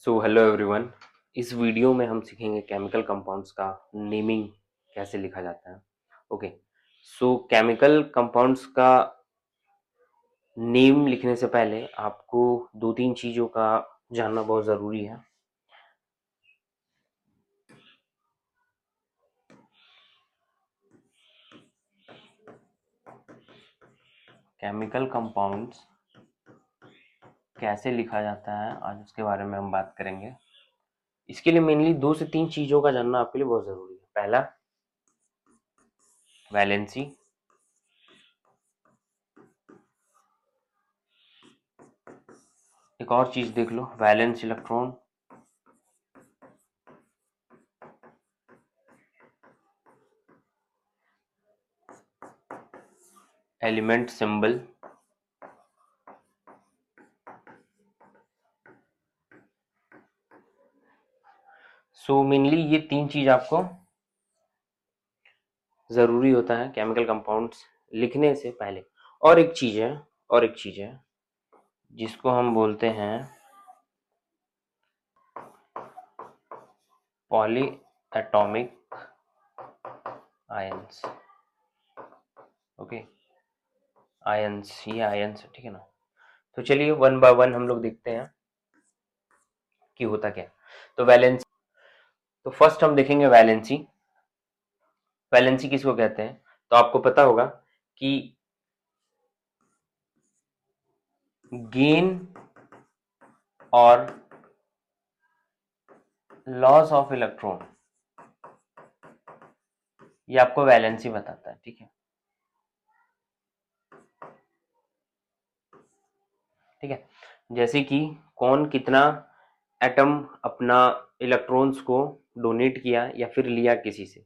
So hello everyone. इस video में हम सीखेंगे केमिकल कंपाउंड्स का नेमिंग कैसे लिखा जाता है। ओके, सो केमिकल कंपाउंड्स का नेम लिखने से पहले आपको दो तीन चीज़ों का जानना बहुत ज़रूरी है। केमिकल कंपाउंड्स कैसे लिखा जाता है, आज उसके बारे में हम बात करेंगे। इसके लिए मेनली दो से तीन चीज़ों का जानना आपके लिए बहुत ज़रूरी है। पहला, वैलेंसी। एक और चीज़ देख लो, valence electron. Element symbol. So mainly ये तीन चीज़ आपको ज़रूरी होता है केमिकल कंपाउंड्स लिखने से पहले। और एक चीज़ है जिसको हम बोलते हैं poly atomic ions. Okay, ions, ये आयंस है, ठीक है ना। तो चलिए वन बाय वन हम लोग देखते हैं कि होता क्या है। तो वैलेंसी, तो फर्स्ट हम देखेंगे वैलेंसी। वैलेंसी किसको कहते हैं? तो आपको पता होगा कि गेन और लॉस ऑफ इलेक्ट्रॉन, ये आपको वैलेंसी बताता है, ठीक है। ठीक है, जैसे कि कौन कितना एटम अपना इलेक्ट्रॉन्स को डोनेट किया या फिर लिया किसी से,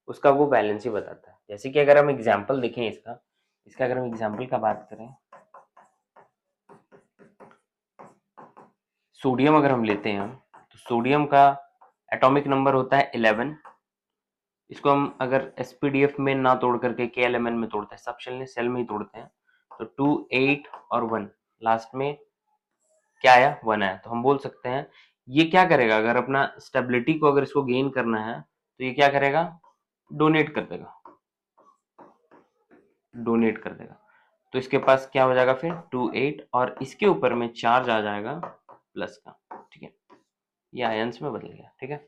उसका वो वैलेंसी बताता है। जैसे कि अगर हम एग्जांपल देखें इसका इसका अगर हम एग्जांपल का बात करें, सोडियम अगर हम लेते हैं तो सोडियम का एटॉमिक नंबर होता है 11। इसको हम अगर एसपीडीएफ में ना तोड़ करके केएलएमएन में तोड़ते हैं, सब सेल में ही तोड़ते हैं, तो 2 8 और 1, लास्ट में क्या आया? 1 आया। तो हम बोल सकते हैं ये क्या करेगा, अगर अपना स्टेबिलिटी को अगर इसको गेन करना है तो ये क्या करेगा? डोनेट कर देगा, डोनेट कर देगा। तो इसके पास क्या हो जाएगा फिर? 2 8 और इसके ऊपर में चार्ज आ जाएगा प्लस का, ठीक है। ये आयंस में बदल गया, ठीक है।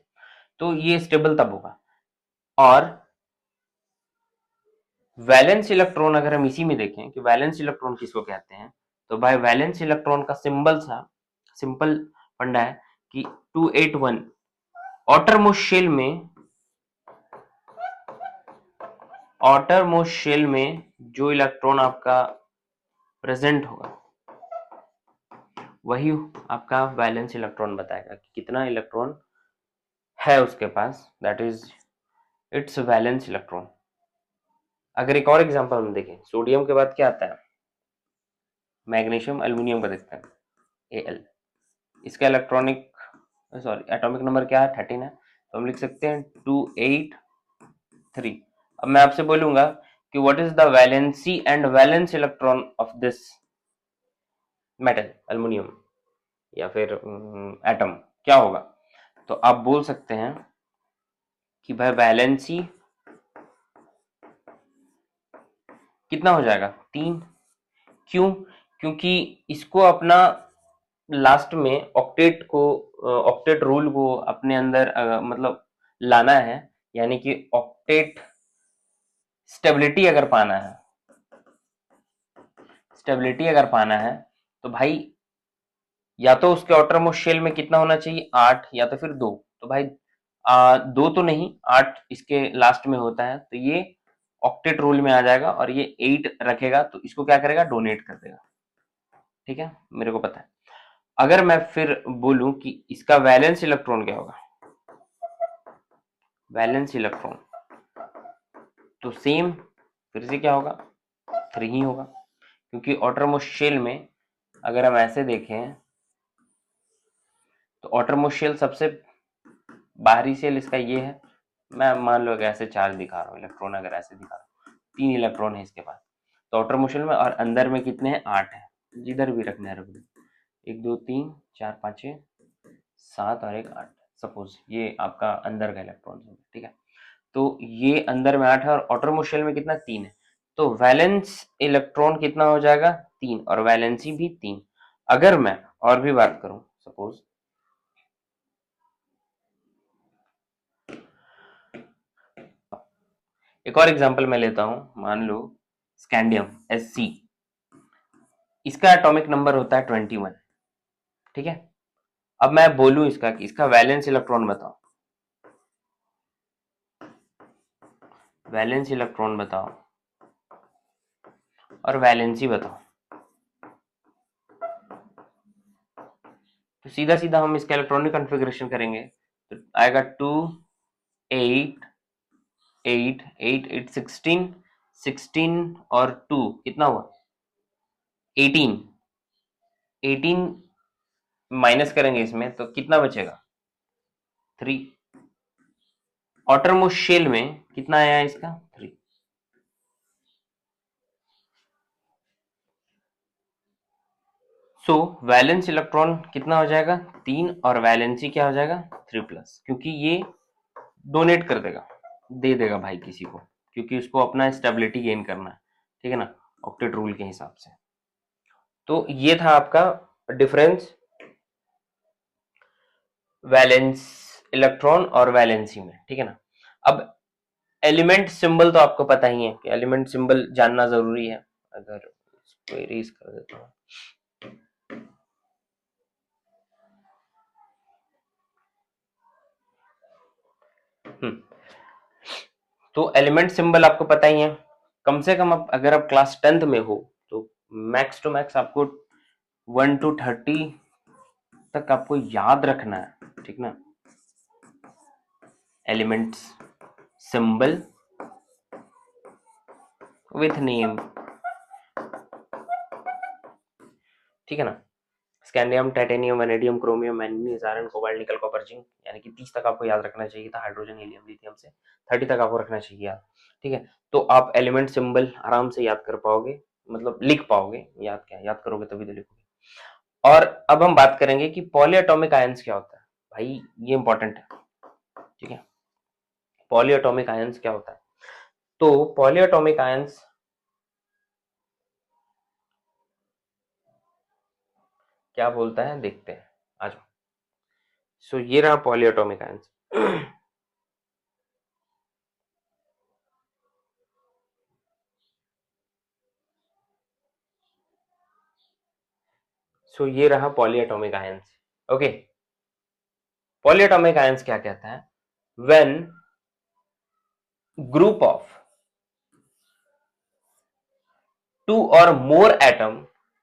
तो ये स्टेबल तब होगा। और वैलेंस इलेक्ट्रॉन अगर हम इसी में देखें कि वैलेंस इलेक्ट्रॉन किसको कहते हैं, तो भाई वैलेंस इलेक्ट्रॉन का सिंपल फंडा है कि 281 आउटरमोस्ट शेल में जो इलेक्ट्रॉन आपका प्रेजेंट होगा वही आपका वैलेंस इलेक्ट्रॉन बताएगा कि कितना इलेक्ट्रॉन है उसके पास, that is its valence electron. अगर एक और एग्जांपल हम देखें, सोडियम के बाद क्या आता है? मैग्नीशियम एल्यूमिनियम का देखते हैं, Al। इसका एटॉमिक नंबर क्या है? 13 है। तो हम लिख सकते हैं 283। अब मैं आपसे बोलूंगा कि what is the valency and valence electron of this metal, aluminium या फिर एटम, क्या होगा? तो आप बोल सकते हैं कि भाई वैलेंसी कितना हो जाएगा? 3। क्यों? क्योंकि इसको अपना लास्ट में ऑक्टेट रूल को अपने अंदर मतलब लाना है, यानी कि ऑक्टेट स्टेबिलिटी अगर पाना है तो भाई या तो उसके आउटर मोस्ट शेल में कितना होना चाहिए? 8 या तो फिर 2। तो भाई 2 तो नहीं, 8 इसके लास्ट में होता है, तो ये ऑक्टेट रूल में आ जाएगा और ये 8 रखेगा, तो इसको क्या करेगा? डोनेट कर देगा, ठीक है, मेरे को पता है। अगर मैं फिर बोलूं कि इसका वैलेंस इलेक्ट्रॉन क्या होगा, वैलेंस इलेक्ट्रॉन, तो सेम फिर से क्या होगा? 3 ही होगा, क्योंकि आउटरमोस्ट शेल में अगर हम ऐसे देखें तो आउटरमोस्ट शेल सबसे बाहरी शेल इसका ये है। मैं मान लो ऐसे चार्ज दिखा रहा हूँ, इलेक्ट्रॉन अगर ऐसे दिखा रहा हूँ, 3 इलेक्ट्रॉन है इसके पास, तो आउटरमोस्ट शेल में, और अंदर में कितने हैं? 8 है। जिधर भी रखना है रख दो, 1 2 3 4 5 6 7 और 1 8, सपोज ये आपका अंदर का इलेक्ट्रॉन है, ठीक है। तो ये अंदर में 8 है और आउटरमोस्ट शेल में कितना 3 है, तो वैलेंस इलेक्ट्रॉन कितना हो जाएगा 3 और वैलेंसी भी 3। अगर मैं और भी बात करूं, सपोज एक और एग्जांपल मैं लेता हूं, मान लो स्कैंडियम Sc, इसका एटॉमिक नंबर होता है 21, ठीक है। अब मैं बोलूं इसका कि इसका वैलेंस इलेक्ट्रॉन बताओ, वैलेंस इलेक्ट्रॉन बताओ और वैलेंसी बताओ, तो सीधा सीधा हम इसका इलेक्ट्रॉनिक कॉन्फ़िगरेशन करेंगे, तो आएगा 2 8 8 8 8 16 16 और 2 कितना हुआ 18, 18 माइनस करेंगे इसमें तो कितना बचेगा 3। आउटरमोस्ट शेल में कितना आया इसका 3। सो वैलेंस इलेक्ट्रॉन कितना हो जाएगा 3 और वैलेंसी क्या हो जाएगा 3+, क्योंकि ये डोनेट कर देगा, दे देगा भाई किसी को, क्योंकि उसको अपना स्टेबिलिटी गेन करना है, ठीक है ना, ऑक्टेट रूल के हिसाब से। तो ये था आपका डिफरेंस वैलेंस इलेक्ट्रॉन और वैलेंसी में, ठीक है ना। अब एलिमेंट सिंबल तो आपको पता ही है कि एलिमेंट सिंबल जानना जरूरी है। अगर इसको इरेज कर देता हूँ, तो एलिमेंट सिंबल आपको पता ही है, कम से कम अगर आप क्लास 10th में हो तो मैक्स टू मैक्स आपको 1 to 30 तक आपको याद रखना है, ठीक ना। एलिमेंट्स सिंबल विथ नेम, ठीक है ना। Scandium, titanium, vanadium, chromium, manganese, iron, cobalt, निकल, कॉपर, जिंक, यानी कि 30 तक आपको याद रखना चाहिए था। हाइड्रोजन, हीलियम, लिथियम से 30 तक आपको रखना चाहिए याद, ठीक है। तो आप एलिमेंट सिंबल आराम से याद कर पाओगे, मतलब लिख पाओगे, याद क्या याद करोगे तभी तो लिखोगे। और अब हम बात करेंगे कि पॉलीएटॉमिक आयंस क्या होता है, भाई ये इंपॉर्टेंट है, ठीक है। पॉलीएटॉमिक आयंस क्या होता है, तो पॉलीएटॉमिक आयंस क्या बोलता है देखते हैं, आ जाओ। सो ये रहा पॉलीएटॉमिक आयंस। सो ये रहा polyatomic ions, okay. Polyatomic ions क्या कहता है, when group of 2 or more atom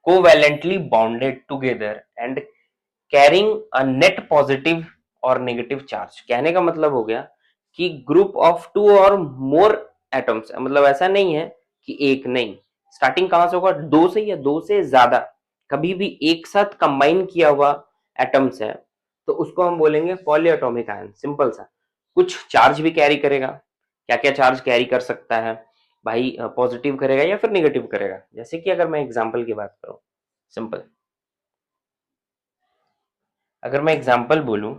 covalently bonded together and carrying a net positive और नेगेटिव चार्ज। कहने का मतलब हो गया कि ग्रुप ऑफ 2 और मोर एटम्स, मतलब ऐसा नहीं है कि एक नहीं, स्टार्टिंग कहां से होगा 2 से या 2 से ज्यादा, कभी भी एक साथ कंबाइन किया हुआ एटम्स है तो उसको हम बोलेंगे पॉलीएटॉमिक आयन। सिंपल सा, कुछ चार्ज भी कैरी करेगा, क्या क्या चार्ज कैरी कर सकता है भाई, पॉजिटिव करेगा या फिर नेगेटिव करेगा। जैसे कि अगर मैं एग्जांपल की बात करूं, सिंपल, अगर मैं एग्जांपल बोलूं,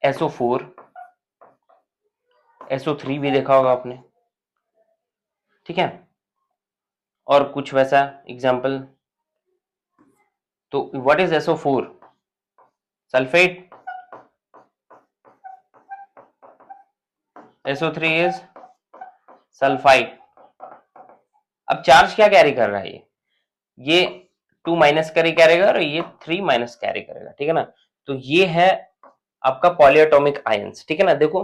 SO4, SO3 भी देखा होगा आपने, ठीक है। और कुछ वैसा एग्जांपल, तो what is SO4, sulphate, SO3 is sulphide. अब चार्ज क्या कैरी कर रहा है, ये 2 माइनस कैरी करेगा और ये 3 माइनस कैरी करेगा, ठीक है ना। तो ये है आपका पॉलीएटॉमिक आयंस, ठीक है ना। देखो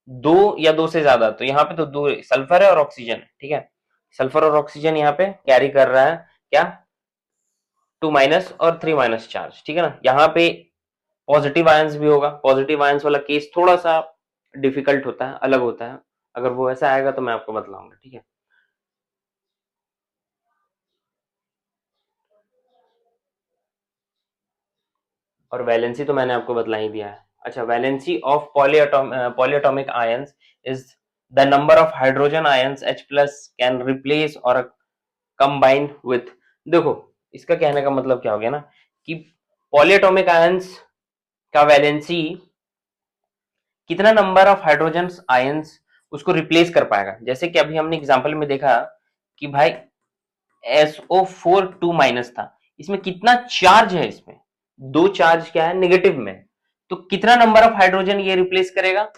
2 या 2 से ज्यादा, तो यहाँ पे तो 2 सल्फर है और ऑक्सीजन है, ठीक है। सल्फर और ऑक्सीजन यहाँ पे कैरी कर रहा है क्या 2 माइनस और 3 माइनस चार्ज, ठीक है ना। यहाँ पे पॉजिटिव आयंस भी होगा, पॉजिटिव आयंस वाला केस थोड़ा सा डिफिकल्ट होता है, अलग होता है। अगर वो ऐसा आएगा तो मैं आपको बतलाऊंगा, ठीक है। और वैलेंसी तो मैंने आपको बतला ही दिया है। अच्छा, valency of polyatomic ions is the number of hydrogen ions H plus can replace और कंबाइन विथ। देखो इसका कहने का मतलब क्या हो गया ना कि पॉलीएटॉमिक आयंस का वैलेंसी कितना नंबर ऑफ हाइड्रोजन आयंस उसको रिप्लेस कर पाएगा। जैसे कि अभी हमने एग्जांपल में देखा कि भाई SO4 2- था, इसमें कितना चार्ज है, इसमें दो चार्ज क्या है नेगेटिव में, तो कितना नंबर ऑफ हाइड्रोजन ये रिप्लेस करेगा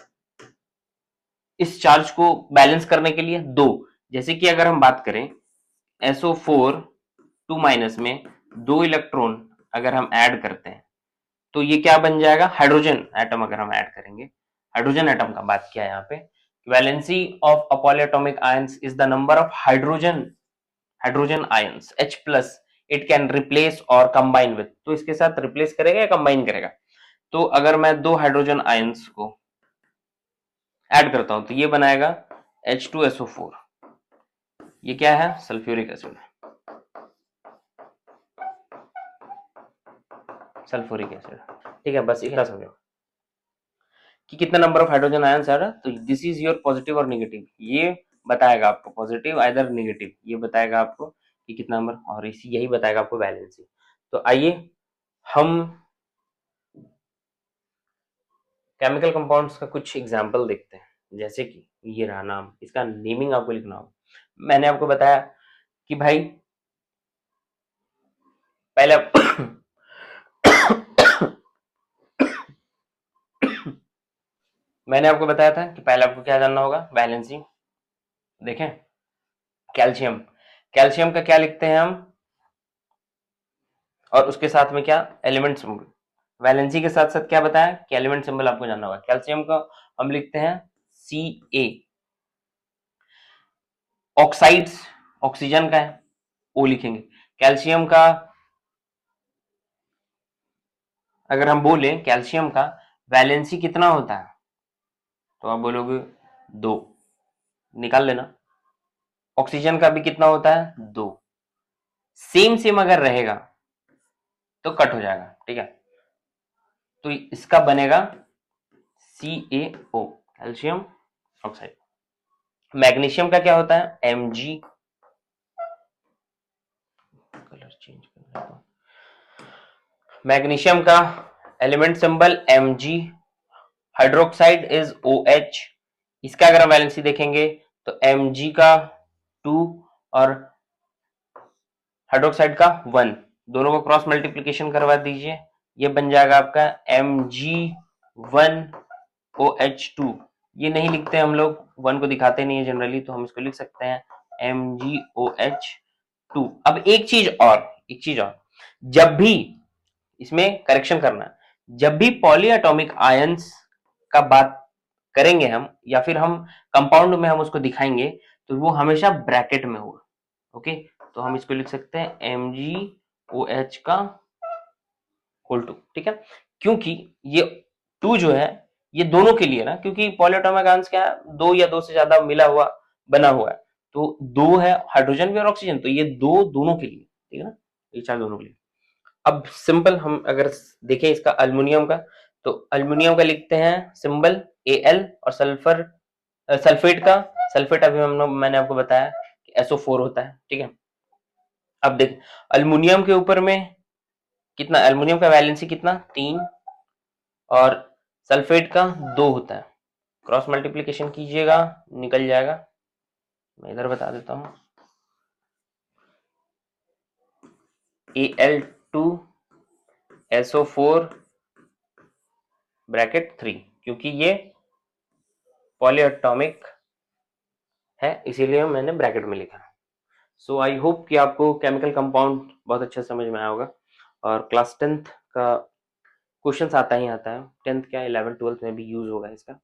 इस चार्ज को बैलेंस करने के लिए? दो। जैसे कि अगर हम बात करें SO4 2- में दो इलेक्ट्रॉन अगर हम ऐड करते हैं तो ये क्या बन जाएगा, हाइड्रोजन एटम अगर हम ऐड करेंगे, हाइड्रोजन एटम का बात किया यहाँ पे, valency of a polyatomic ions is the number of hydrogen ions H plus it can replace और कंबाइन विथ। तो इसके साथ रिप्लेस करेगा या कंबाइन करेगा? तो अगर मैं दो हाइड्रोजन आयंस को ऐड करता हूं तो ये बनाएगा H2SO4, ये क्या है, सल्फ्यूरिक एसिड, सल्फ्यूरिक एसिड। ठीक है, बस इतना समझो कि कितना नंबर ऑफ हाइड्रोजन आयंस आ रहा है। तो दिस इज योर पॉजिटिव और नेगेटिव, ये बताएगा आपको पॉजिटिव आइदर नेगेटिव, ये बताएगा आपको कि कितना नंबर, और इसी यही बताएगा आपको वैलेंसी। तो आइए हम केमिकल कंपाउंड्स का कुछ एग्जांपल देखते हैं। जैसे कि ये रहा नाम, इसका नेमिंग आपको लिखना होगा। मैंने आपको बताया कि भाई पहले मैंने आपको बताया था कि पहले आपको क्या जानना होगा, वैलेंसी। देखें कैल्शियम, कैल्शियम का क्या लिखते हैं हम, और उसके साथ में क्या, एलिमेंट सिंबल। वैलेंसी के साथ साथ क्या बताया कि एलिमेंट सिंबल आपको जानना होगा। कैल्शियम का हम लिखते हैं Ca, ऑक्साइड्स ऑक्सीजन का है O लिखेंगे। कैल्शियम का अगर हम बोले कैल्शियम का वैलेंसी कितना होता है तो आप बोलोगे 2, निकाल लेना। ऑक्सीजन का भी कितना होता है, 2। सेम सेम अगर रहेगा तो कट हो जाएगा, ठीक है। तो इसका बनेगा CaO, कैल्शियम ऑक्साइड। मैग्नीशियम का क्या होता है, Mg, कलर चेंज करना है। मैग्नीशियम का element symbol Mg, hydroxide is OH। इसका अगर हम वैलेंसी देखेंगे तो Mg का 2 और हाइड्रोक्साइड का 1, दोनों को क्रॉस मल्टीप्लीकेशन करवा दीजिए, ये बन जाएगा आपका Mg1OH2। ये नहीं लिखते हम लोग, 1 को दिखाते नहीं है जनरली, तो हम इसको लिख सकते हैं MgOH2। अब एक चीज और, जब भी इसमें करेक्शन करना है, जब भी पॉलीएटॉमिक आयंस का बात करेंगे हम या फिर हम कंपाउंड में हम उसको दिखाएंगे तो वो हमेशा ब्रैकेट में होगा। ओके, तो हम इसको लिख सकते हैं MgOH का होल 2, ठीक है। क्योंकि ये 2 जो है ये दोनों के लिए ना, क्योंकि पॉलीएटॉमिक आयंस क्या है, 2 या 2 से ज्यादा मिला हुआ बना हुआ है, तो 2 है हाइड्रोजन भी और ऑक्सीजन, तो ये 2 दोनों के लिए, ठीक है ना, ये 4 दोनों के लिए। अब सिंपल हम अगर देखें इसका अल्युमिनियम का, तो अल्युमिनियम का लिखते हैं सिंबल Al, और सल्फेट का, सल्फेट अभी मैंने आपको बताया कि SO4 होता है, ठीक है। अब देख अल्युमिनियम के ऊपर में कितना, अल्युमिनियम का वैलेंसी कितना, 3, और सल्फेट का 2 होता है। क्रॉस मल्टीप्लीकेशन कीजिएगा, निकल जाएगा। मैं इधर बता देता हूं, Al2SO4 ब्रैकेट 3, क्योंकि ये पॉलीएटॉमिक है इसीलिए मैंने ब्रैकेट में लिखा। सो आई होप कि आपको केमिकल कंपाउंड बहुत अच्छा समझ में आया होगा, और क्लास 10th का क्वेश्चंस आता ही आता है, 10th क्या 11th 12th में भी यूज होगा इसका।